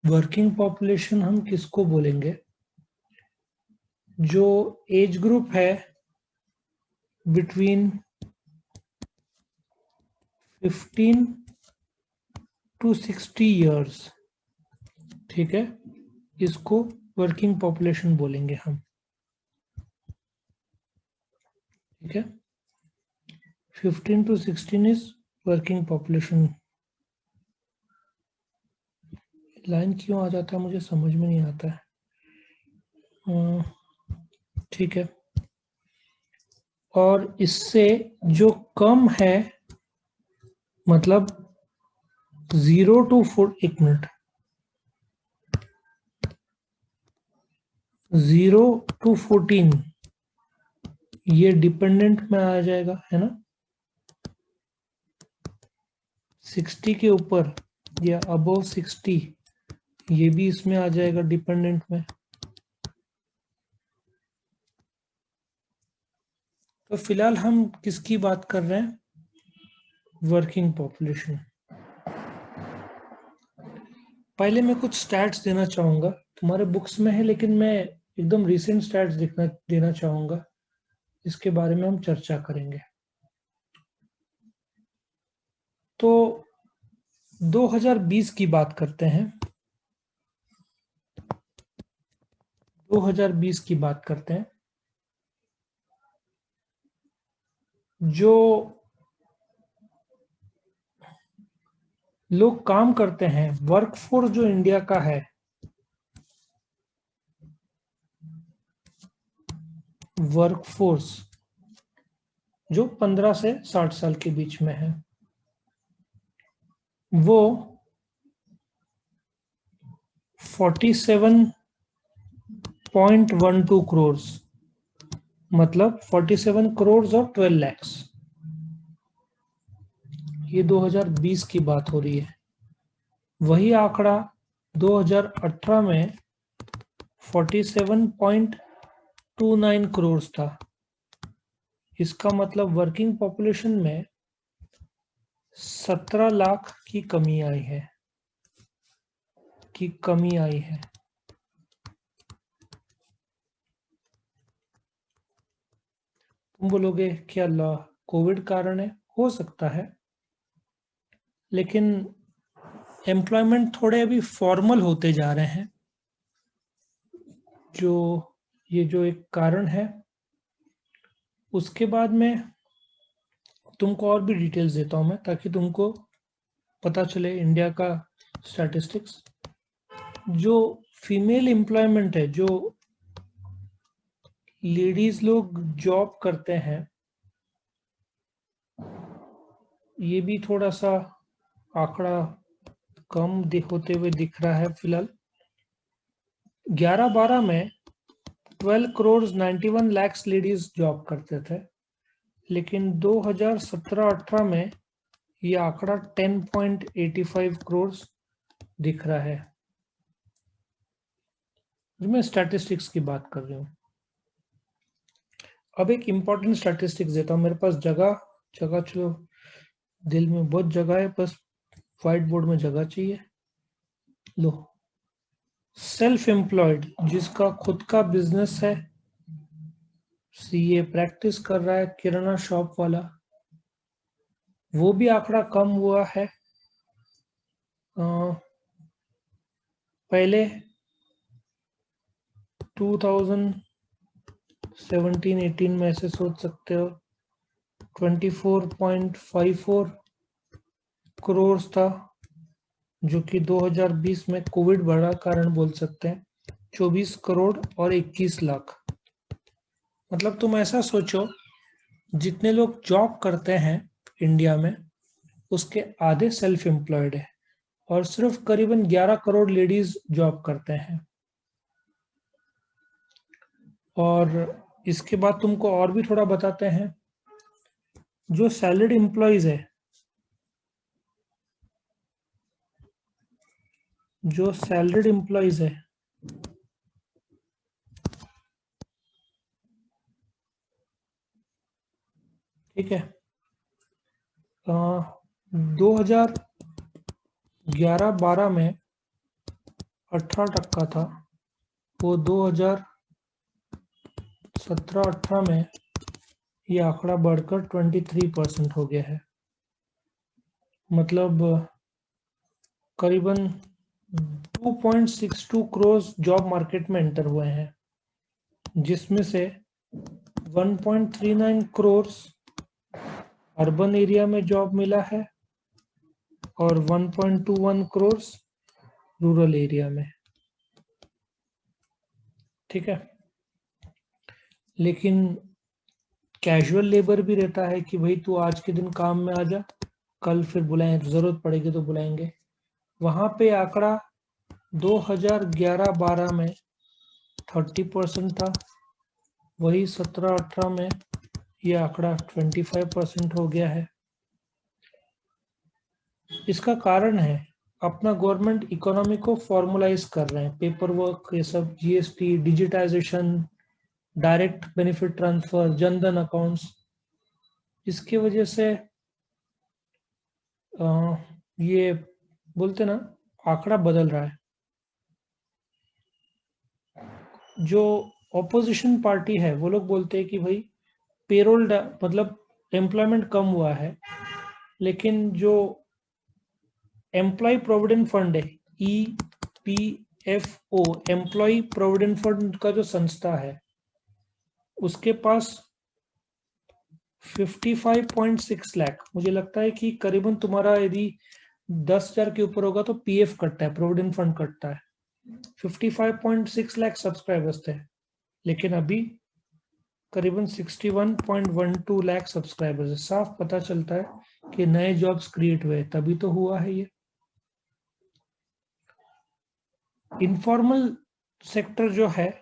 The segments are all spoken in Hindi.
वर्किंग पॉपुलेशन हम किसको बोलेंगे? जो एज ग्रुप है बिटवीन 15 टू 60 ईयर्स, ठीक है, इसको वर्किंग पॉपुलेशन बोलेंगे हम, ठीक है। 15 to 16 is working population. Line क्यों आ जाता है मुझे समझ में नहीं आता है। ठीक है, और इससे जो कम है, मतलब 0 टू 4, 1 मिनट, 0 टू 14 ये डिपेंडेंट में आ जाएगा, है ना। 60 के ऊपर या अबव 60 ये भी इसमें आ जाएगा डिपेंडेंट में। तो फिलहाल हम किसकी बात कर रहे हैं? Working population. पहले मैं कुछ स्टैट्स देना चाहूंगा, तुम्हारे बुक्स में है लेकिन मैं एकदम रिसेंट स्टैट्स देना चाहूंगा, इसके बारे में हम चर्चा करेंगे। तो 2020 की बात करते हैं। 2020 की बात करते हैं। जो लोग काम करते हैं, वर्कफोर्स जो इंडिया का है, वर्कफोर्स जो 15 से 60 साल के बीच में है, वो 47.12 करोड़, मतलब 47 करोड़ और 12 लैक्स। ये 2020 की बात हो रही है। वही आंकड़ा 2018 में 47.29 करोड़ था। इसका मतलब वर्किंग पॉपुलेशन में 17 लाख की कमी आई है, तुम बोलोगे क्या कोविड कारण है? हो सकता है, लेकिन एम्प्लॉयमेंट थोड़े अभी फॉर्मल होते जा रहे हैं, ये जो एक कारण है। उसके बाद में तुमको और भी डिटेल्स देता हूं मैं, ताकि तुमको पता चले इंडिया का स्टैटिस्टिक्स। जो फीमेल एम्प्लॉयमेंट है, जो लेडीज लोग जॉब करते हैं, ये भी थोड़ा सा आंकड़ा कम होते हुए दिख रहा है फिलहाल। 11-12 में 12 करोड़ 91 लैक्स लेडीज जॉब करते थे, लेकिन 2017-18 में ये आंकड़ा 10.85 करोड़ दिख रहा है। मैं स्टैटिस्टिक्स की बात कर रही हूँ। अब एक इम्पॉर्टेंट स्टैटिस्टिक्स देता हूँ। मेरे पास जगह जो दिल में बहुत जगह है, बस व्हाइट बोर्ड में जगह चाहिए। लो, सेल्फ एम्प्लॉयड जिसका खुद का बिजनेस है, सीए प्रैक्टिस कर रहा है, किराना शॉप वाला, वो भी आंकड़ा कम हुआ है। पहले 2017-18 में ऐसे सोच सकते हो 24.54 करोड़ था, जो कि 2020 में कोविड बढ़ा कारण बोल सकते हैं 24 करोड़ और 21 लाख। मतलब तुम ऐसा सोचो, जितने लोग जॉब करते हैं इंडिया में, उसके आधे सेल्फ एम्प्लॉयड है, और सिर्फ करीबन 11 करोड़ लेडीज जॉब करते हैं। और इसके बाद तुमको और भी थोड़ा बताते हैं। जो सैलरीड एम्प्लॉयज है, ठीक है, 2011-12 में 18% था, वो 2017-18 में ये आंकड़ा बढ़कर 23% हो गया है। मतलब करीबन 2.62 करोड़ जॉब मार्केट में एंटर हुए हैं, जिसमें से 1.39 करोड़ अर्बन एरिया में जॉब मिला है और 1.21 करोड़ रूरल एरिया में। ठीक है, लेकिन कैजुअल लेबर भी रहता है कि भाई तू आज के दिन काम में आ जा, कल फिर बुलाएं, जरूरत पड़ेगी तो बुलाएंगे। वहां पे आंकड़ा 2011-12 में 30% था, वही 17-18 में ये आंकड़ा 25% हो गया है। इसका कारण है अपना गवर्नमेंट इकोनॉमी को फॉर्मलाइज कर रहे हैं, पेपर वर्क, ये सब, GST, digitization, direct benefit transfer, Jan Dhan accounts. इसके वजह से ये बोलते ना आंकड़ा बदल रहा है। जो ऑपोजिशन पार्टी है वो लोग बोलते हैं कि भाई पेरोल मतलब एम्प्लॉयमेंट कम हुआ है, लेकिन जो एम्प्लॉय प्रोविडेंट फंड है, EPFO, एम्प्लॉय प्रोविडेंट फंड का जो संस्था है, उसके पास 55.6 लाख, मुझे लगता है कि करीबन तुम्हारा यदि 10,000 के ऊपर होगा तो पीएफ कटता है, प्रोविडेंट फंड कटता है। 55.6 लाख सब्सक्राइबर्स थे, लेकिन अभी करीबन 61.12 लाख सब्सक्राइबर्स है। साफ पता चलता है कि नए जॉब्स क्रिएट हुए, तभी तो हुआ है ये। इनफॉर्मल सेक्टर जो है,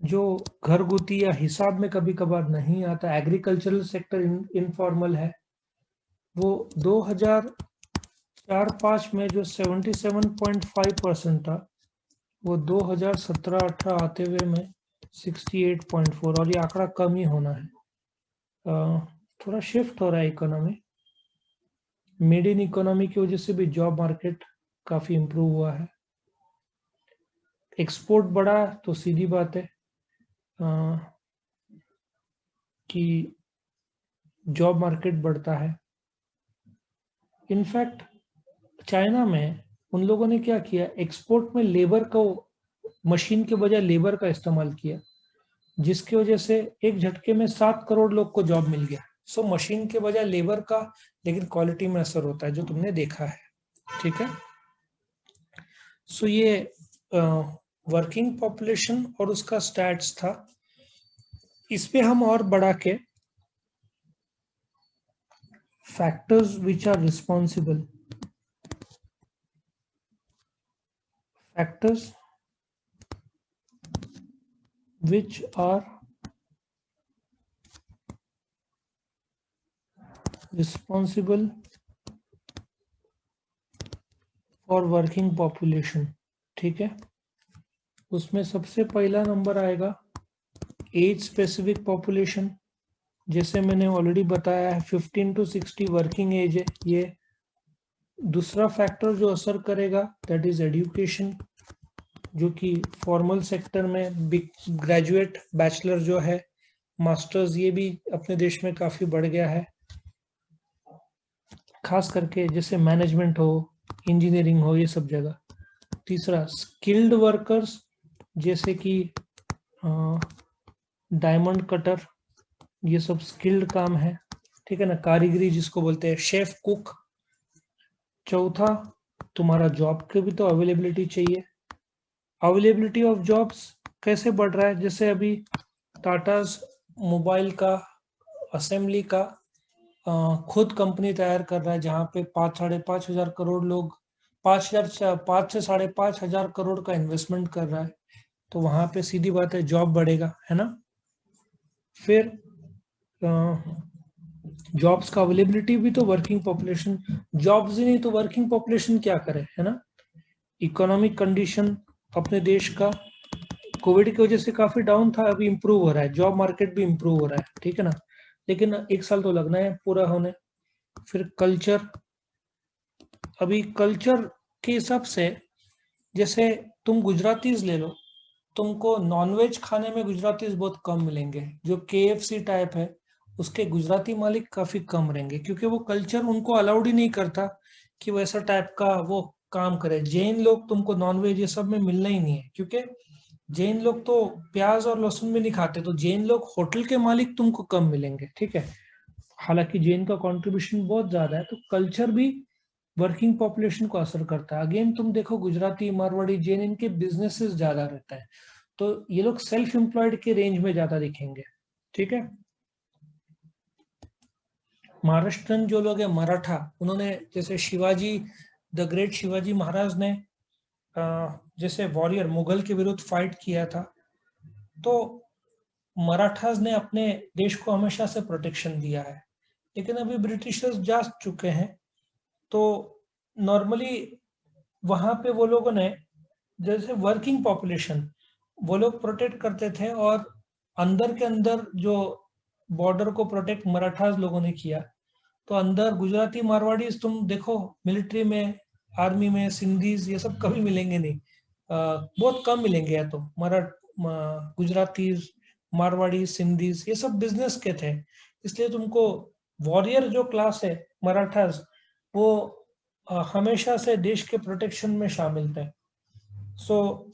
जो घरगुती या हिसाब में कभी कभार नहीं आता, एग्रीकल्चरल सेक्टर इनफॉर्मल है, वो 2004-05 में जो 77.5% था, वो 2017-18 आते हुए में 68.4, और ये आंकड़ा कम ही होना है। थोड़ा शिफ्ट हो रहा है इकोनॉमी, मेड इन इकोनॉमी की वजह से भी जॉब मार्केट काफी इंप्रूव हुआ है। एक्सपोर्ट बढ़ा तो सीधी बात है कि जॉब मार्केट बढ़ता है। इनफैक्ट चाइना में उन लोगों ने क्या किया, एक्सपोर्ट में लेबर को, मशीन के बजाय लेबर का इस्तेमाल किया, जिसकी वजह से एक झटके में 7 करोड़ लोग को जॉब मिल गया। सो मशीन के बजाय लेबर का, लेकिन क्वालिटी में असर होता है, जो तुमने देखा है। ठीक है, सो ये वर्किंग पॉपुलेशन और उसका स्टैट्स था। इस पे हम और बढ़ा के factors which are responsible, factors which are responsible for working population। ठीक है, उसमें सबसे पहला नंबर आएगा एज स्पेसिफिक पॉपुलेशन। जैसे मैंने ऑलरेडी बताया है 15 to 60 वर्किंग एज है ये। दूसरा फैक्टर जो असर करेगा दैट इज एजुकेशन, जो कि फॉर्मल सेक्टर में ग्रेजुएट, बैचलर जो है, मास्टर्स, ये भी अपने देश में काफी बढ़ गया है, खास करके जैसे मैनेजमेंट हो, इंजीनियरिंग हो, ये सब जगह। तीसरा स्किल्ड वर्कर्स, जैसे कि डायमंड कटर, ये सब स्किल्ड काम है। ठीक है ना, कारीगरी जिसको बोलते हैं, शेफ, कुक। चौथा तुम्हारा जॉब के भी तो अवेलेबिलिटी चाहिए। अवेलेबिलिटी ऑफ जॉब्स कैसे बढ़ रहा है, जैसे अभी टाटा मोबाइल का, असेंबली का खुद कंपनी तैयार कर रहा है, जहां पे 5-5.5 करोड़ लोग, 5 से 5.5 करोड़ का इन्वेस्टमेंट कर रहा है, तो वहां पे सीधी बात है जॉब बढ़ेगा, है ना। फिर जॉब्स का अवेलेबिलिटी भी तो वर्किंग पॉपुलेशन, जॉब्स ही नहीं तो वर्किंग पॉपुलेशन क्या करे, है ना। इकोनॉमिक कंडीशन अपने देश का कोविड की वजह से काफी डाउन था, अभी इंप्रूव हो रहा है, जॉब मार्केट भी इंप्रूव हो रहा है, ठीक है ना, लेकिन 1 साल तो लगना है पूरा होने। फिर कल्चर, अभी कल्चर के हिसाब से, जैसे तुम गुजरातीज ले लो, तुमको नॉनवेज खाने में गुजरातीज बहुत कम मिलेंगे। जो KFC टाइप है उसके गुजराती मालिक काफी कम रहेंगे, क्योंकि वो कल्चर उनको अलाउड ही नहीं करता कि वैसा टाइप का वो काम करे। जैन लोग तुमको नॉनवेज ये सब में मिलना ही नहीं है, क्योंकि जैन लोग तो प्याज और लहसुन भी नहीं खाते, तो जैन लोग होटल के मालिक तुमको कम मिलेंगे, ठीक है। हालांकि जैन का कंट्रीब्यूशन बहुत ज्यादा है, तो कल्चर भी वर्किंग पॉपुलेशन को असर करता है। अगेन तुम देखो गुजराती, मारवाड़ी, जैन, इनके बिजनेसेस ज्यादा रहता है, तो ये लोग सेल्फ एम्प्लॉयड के रेंज में ज्यादा दिखेंगे, ठीक है। महाराष्ट्रन जो लोग हैं मराठा, उन्होंने जैसे शिवाजी द ग्रेट शिवाजी महाराज ने जैसे वॉरियर मुगल के विरुद्ध फाइट किया था, तो मराठास ने अपने देश को हमेशा से प्रोटेक्शन दिया है। लेकिन अभी ब्रिटिशर्स जा चुके हैं, तो नॉर्मली वहां पे वो लोगों ने जैसे वर्किंग पॉपुलेशन वो लोग प्रोटेक्ट करते थे, और अंदर के अंदर जो बॉर्डर को प्रोटेक्ट मराठास लोगों ने किया। तो अंदर गुजराती मारवाड़ी तुम देखो मिलिट्री में, आर्मी में, सिंधीज ये सब कभी मिलेंगे नहीं, बहुत कम मिलेंगे। या तो गुजराती, मारवाड़ी, सिंधीज ये सब बिजनेस के थे, इसलिए तुमको वॉरियर जो क्लास है मराठास, वो हमेशा से देश के प्रोटेक्शन में शामिल थे। सो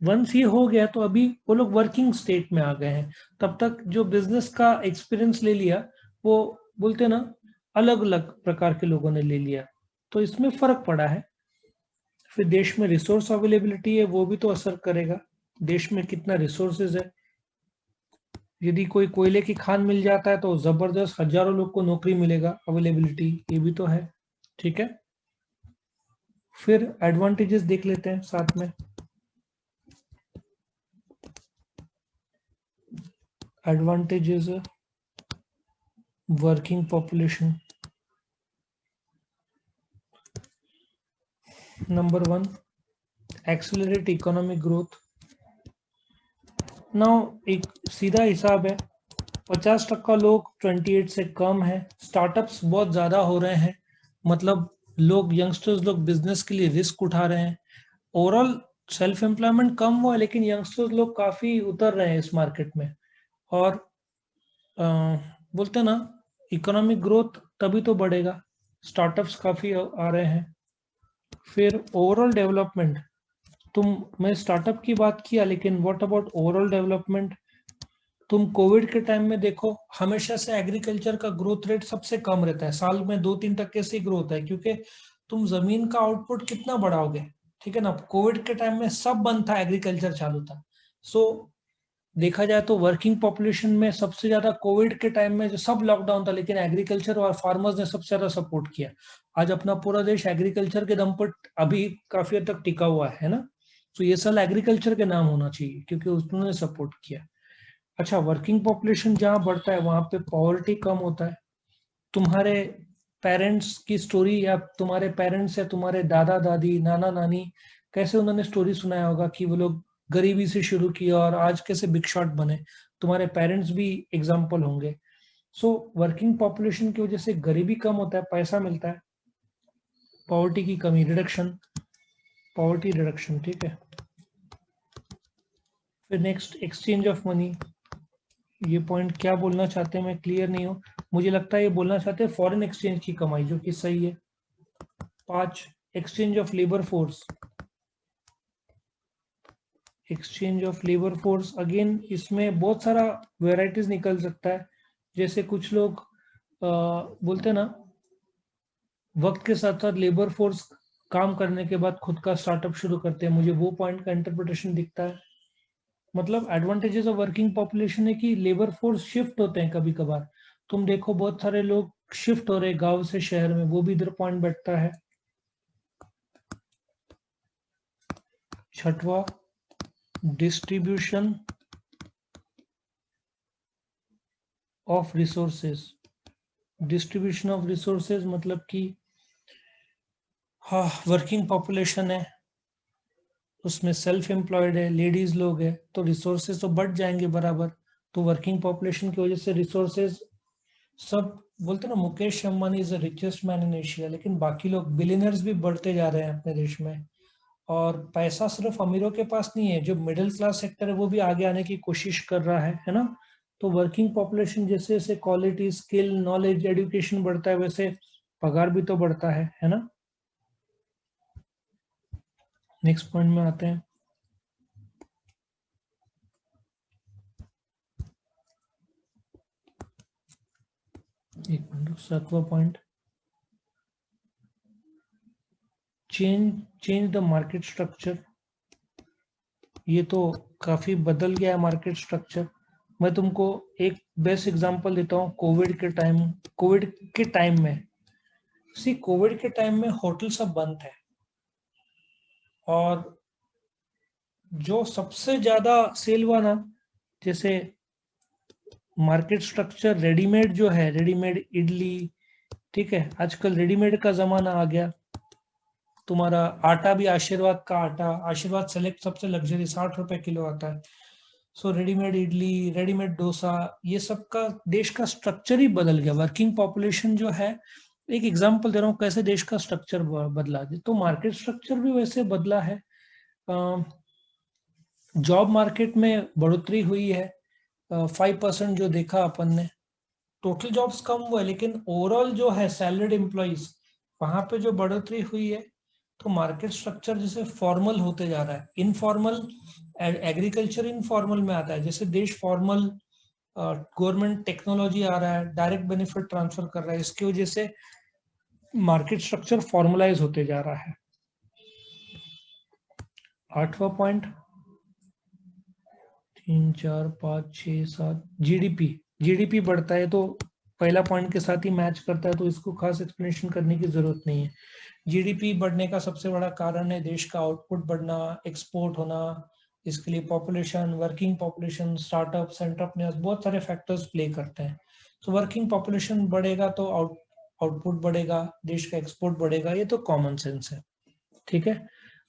वंस ये हो गया तो अभी वो लोग वर्किंग स्टेट में आ गए हैं। तब तक जो बिजनेस का एक्सपीरियंस ले लिया, वो बोलते ना अलग अलग प्रकार के लोगों ने ले लिया, तो इसमें फर्क पड़ा है। फिर देश में रिसोर्स अवेलेबिलिटी है, वो भी तो असर करेगा, देश में कितना रिसोर्सेज है। यदि कोई कोयले की खान मिल जाता है तो जबरदस्त हजारों लोग को नौकरी मिलेगा, अवेलेबिलिटी ये भी तो है, ठीक है। फिर एडवांटेजेस देख लेते हैं साथ में। Advantages working population, number 1, accelerate economic growth. Now एक सीधा हिसाब है, 50% लोग 28 से कम है, स्टार्टअप्स बहुत ज्यादा हो रहे हैं, मतलब लोग, यंगस्टर्स लोग बिजनेस के लिए रिस्क उठा रहे हैं। ओवरऑल सेल्फ एम्प्लॉयमेंट कम हुआ है, लेकिन यंगस्टर्स लोग काफी उतर रहे हैं इस मार्केट में। और बोलते ना इकोनॉमिक ग्रोथ तभी तो बढ़ेगा, स्टार्टअप्स काफी आ रहे हैं। फिर ओवरऑल डेवलपमेंट, मैं स्टार्टअप की बात किया, लेकिन व्हाट अबाउट ओवरऑल डेवलपमेंट। तुम कोविड के टाइम में देखो, हमेशा से एग्रीकल्चर का ग्रोथ रेट सबसे कम रहता है, साल में 2-3% से ग्रोथ है, क्योंकि तुम जमीन का आउटपुट कितना बढ़ाओगे, ठीक है ना। कोविड के टाइम में सब बंद था, एग्रीकल्चर चालू था। सो देखा जाए तो वर्किंग पॉपुलेशन में सबसे ज्यादा कोविड के टाइम में जो सब लॉकडाउन था, लेकिन एग्रीकल्चर और फार्मर्स ने सबसे ज्यादा सपोर्ट किया। आज अपना पूरा देश एग्रीकल्चर के दम पर अभी काफी हद तक टिका हुआ है ना। तो ये साल एग्रीकल्चर के नाम होना चाहिए, क्योंकि उन्होंने सपोर्ट किया। अच्छा, वर्किंग पॉपुलेशन जहाँ बढ़ता है वहां पे पॉवर्टी कम होता है। तुम्हारे पेरेंट्स की स्टोरी, या तुम्हारे पेरेंट्स या तुम्हारे दादा दादी, नाना नानी, कैसे उन्होंने स्टोरी सुनाया होगा कि वो लोग गरीबी से शुरू किया और आज कैसे बिग शॉट बने। तुम्हारे पेरेंट्स भी एग्जाम्पल होंगे। सो वर्किंग पॉपुलेशन की वजह से गरीबी कम होता है, पैसा मिलता है, पॉवर्टी की कमी, रिडक्शन, पॉवर्टी रिडक्शन, ठीक है। फिर नेक्स्ट, एक्सचेंज ऑफ मनी। ये पॉइंट क्या बोलना चाहते हैं मैं क्लियर नहीं हूँ, मुझे लगता है ये बोलना चाहते हैं फॉरेन एक्सचेंज की कमाई, जो कि सही है। 5, exchange of labour force. Exchange of labour force, again इसमें बहुत सारा वेराइटीज निकल सकता है। जैसे कुछ लोग बोलते हैं ना, वक्त के साथ साथ लेबर फोर्स काम करने के बाद खुद का स्टार्टअप शुरू करते हैं, मुझे वो पॉइंट का इंटरप्रिटेशन दिखता है। मतलब एडवांटेजेस ऑफ वर्किंग पॉपुलेशन है कि लेबर फोर्स शिफ्ट होते हैं कभी कभार। तुम देखो बहुत सारे लोग शिफ्ट हो रहे गांव से शहर में, वो भी इधर पॉइंट बैठता है। 6वां, distribution of resources. Distribution of resources मतलब कि, हाँ, वर्किंग पॉपुलेशन है, उसमें सेल्फ एम्प्लॉयड है, लेडीज लोग है, तो रिसोर्सेज तो बढ़ जाएंगे बराबर। तो वर्किंग पॉपुलेशन की वजह से रिसोर्सेज सब बोलते ना Mukesh Ambani is the richest man in Asia, लेकिन बाकी लोग बिलियनर्स भी बढ़ते जा रहे हैं अपने देश में। और पैसा सिर्फ अमीरों के पास नहीं है, जो मिडिल क्लास सेक्टर है वो भी आगे आने की कोशिश कर रहा है ना। तो वर्किंग पॉपुलेशन जैसे जैसे क्वालिटी स्किल नॉलेज एजुकेशन बढ़ता है, वैसे पगार भी तो बढ़ता है ना। नेक्स्ट पॉइंट में आते हैं। एक मिनट, 7वां point, change change the market structure. ये तो काफी बदल गया है मार्केट स्ट्रक्चर। मैं तुमको एक बेस्ट एग्जांपल देता हूँ। कोविड के टाइम में, सी कोविड के टाइम में होटल सब बंद थे, और जो सबसे ज्यादा सेल हुआ ना, जैसे मार्केट स्ट्रक्चर रेडीमेड जो है, रेडीमेड इडली, ठीक है, आजकल रेडीमेड का जमाना आ गया। तुम्हारा आटा भी आशीर्वाद का आटा, आशीर्वाद सेलेक्ट सबसे लग्जरी 60 रुपए किलो आता है। सो रेडीमेड इडली, रेडीमेड डोसा, ये सब का देश का स्ट्रक्चर ही बदल गया। वर्किंग पॉपुलेशन जो है, एक एग्जांपल दे रहा हूँ कैसे देश का स्ट्रक्चर बदला, तो मार्केट स्ट्रक्चर भी वैसे बदला है। जॉब मार्केट में बढ़ोतरी हुई है, 5% जो देखा अपन ने। टोटल जॉब्स कम हुआ है, लेकिन ओवरऑल जो है सैलरीड एम्प्लॉइज, वहां पे जो बढ़ोतरी हुई है। तो मार्केट स्ट्रक्चर जैसे फॉर्मल होते जा रहा है, इनफॉर्मल, एग्रीकल्चर इनफॉर्मल में आता है। जैसे देश फॉर्मल, गवर्नमेंट टेक्नोलॉजी आ रहा है, डायरेक्ट बेनिफिट ट्रांसफर कर रहा है, इसकी वजह से मार्केट स्ट्रक्चर फॉर्मलाइज होते जा रहा है। 8वां पॉइंट, 3 4 5 6 7, जीडीपी। जीडीपी बढ़ता है तो पहला पॉइंट के साथ ही मैच करता है, तो इसको खास एक्सप्लेनेशन करने की जरूरत नहीं है। जीडीपी बढ़ने का सबसे बड़ा कारण है देश का आउटपुट बढ़ना, एक्सपोर्ट होना। इसके लिए population, working population, startups, entrepreneurs, बहुत सारे फैक्टर्स प्ले करते हैं। तो वर्किंग पॉपुलेशन बढ़ेगा तो आउटपुट बढ़ेगा, देश का एक्सपोर्ट बढ़ेगा, ये तो कॉमन सेंस है, ठीक है।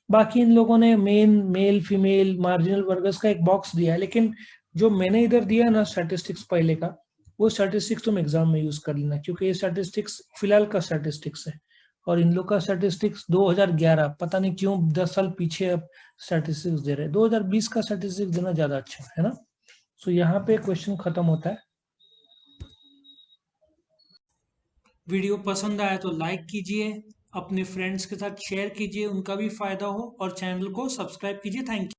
बाकी इन लोगों ने मेल फीमेल मार्जिनल वर्कर्स का एक बॉक्स दिया है, लेकिन जो मैंने इधर दिया ना स्टैटिस्टिक्स पहले का, वो स्टैटिस्टिक्स तुम एग्जाम में यूज कर लेना, क्योंकि ये स्टैटिस्टिक्स फिलहाल का स्टैटिस्टिक्स है। और इन लोग का स्टैटिस्टिक्स 2011, पता नहीं क्यों 10 साल पीछे अब स्टैटिस्टिक्स दे रहे हैं। 2020 का स्टैटिस्टिक्स देना ज्यादा अच्छा है ना। सो यहाँ पे क्वेश्चन खत्म होता है। वीडियो पसंद आया तो लाइक कीजिए, अपने फ्रेंड्स के साथ शेयर कीजिए, उनका भी फायदा हो, और चैनल को सब्सक्राइब कीजिए। Thank you.